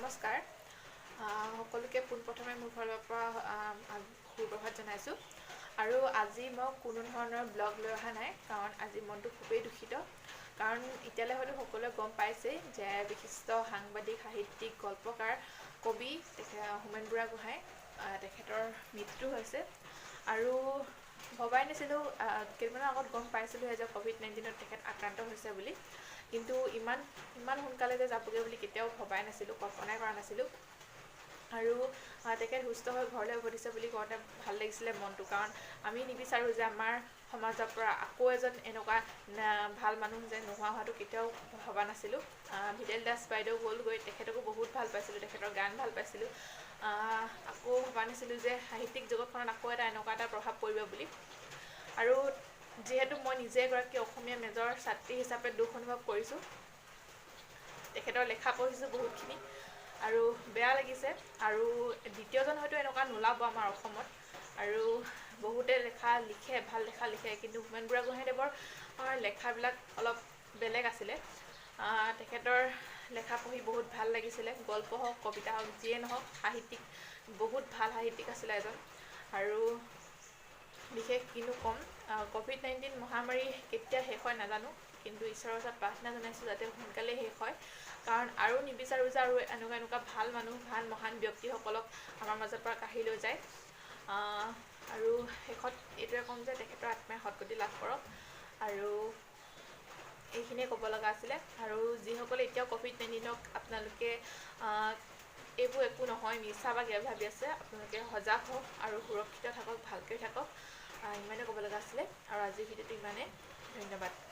নমস্কাৰ সকলোকে পোনপ্ৰথমে মোৰ ফালৰ পৰা সুপ্ৰভাত জনাইছোঁ আৰু আজি মই কোনো ধৰণৰ ব্লগ লৈ অহা নাই কাৰণ আজি মনটো খুবেই দুখিত কাৰণ এতিয়ালৈ হয়তো সকলোৱে গম পাইছেই যে বিশিষ্ট সাংবাদিক সাহিত্যিক গল্পকাৰ কবি হোমেন বুঢ়াগোহাঁই তেখেতৰ মৃত্যু হৈছে আৰু ভবাই নাছিলোঁ কেইদিনমানৰ আগত গম পাইছিলোঁ যে ক'ভিড-19ত তেখেত আক্ৰান্ত হৈছে বুলি কিন্তু ইমান সোনকালে যে যাবগৈ বুলি কেতিয়াও ভবাই নাছিলোঁ কল্পনাই কৰা নাছিলোঁ আৰু তেখেত সুস্থ হৈ ঘৰলৈ উভতিছে বুলি কওঁতে ভাল লাগিছিলে মনটো কাৰণ আমি নিবিচাৰোঁ যে আমাৰ সমাজৰ পৰা আকৌ এজন এনেকুৱা ভাল মানুহ যে নোহোৱা হোৱাটো কেতিয়াও ভবা নাছিলোঁ ভিদেল দাস বাইদেউ গ'লগৈ তেখেতকো বহুত ভাল পাইছিলোঁ তেখেতৰ গান ভাল পাইছিলোঁ আকৌ ভবা নাছিলোঁ যে সাহিত্যিক জগতখনত আকৌ এনেকুৱা এটা প্ৰভাৱ পৰিব বুলি আৰু যিহেতু মই নিজে এগৰাকী অসমীয়া মেজৰ ছাত্ৰী হিচাপে দুখ অনুভৱ কৰিছোঁ তেখেতৰ লেখা পঢ়িছোঁ বহুতখিনি আৰু বেয়া লাগিছে আৰু দ্বিতীয়জন হয়তো এনেকুৱা নোলাব আমাৰ অসমত আৰু বহুতে লিখে ভাল লেখা লিখে কিন্তু হোমেন বুঢ়াগোহাঁইদেৱৰ লেখাবিলাক অলপ বেলেগ আছিলে তেখেতৰ লেখা পঢ়ি বহুত ভাল লাগিছিলে গল্প হওক কবিতা হওক যিয়ে নহওক সাহিত্যিক বহুত ভাল সাহিত্যিক আছিলে এজন আৰু বিশেষ কিনো ক'ম ক'ভিড-19 মহামাৰী কেতিয়া শেষ হয় নাজানো কিন্তু ঈশ্বৰৰ ওচৰত প্ৰাৰ্থনা জনাইছোঁ যাতে সোনকালে শেষ হয় কাৰণ আৰু নিবিচাৰোঁ যে আৰু এনেকুৱা ভাল মানুহ ভাল মহান ব্যক্তিসকলক আমাৰ মাজৰ পৰা কাঢ়ি লৈ যায় আৰু শেষত এইটোৱে ক'ম যে তেখেতৰ আত্মাই সদ্গতি লাভ কৰক আৰু এইখিনিয়ে ক'ব লগা আছিলে আৰু যিসকলে এতিয়াও ক'ভিড-19ক আপোনালোকে এইবোৰ একো নহয় মিছা বা কিবা ভাবি আছে আপোনালোকে সজাগ হওক আৰু সুৰক্ষিত থাকক ভালকৈ থাকক ইমানে ক'ব লগা আছিলে আৰু আজিৰ ভিডিঅ'টো ইমানেই ধন্যবাদ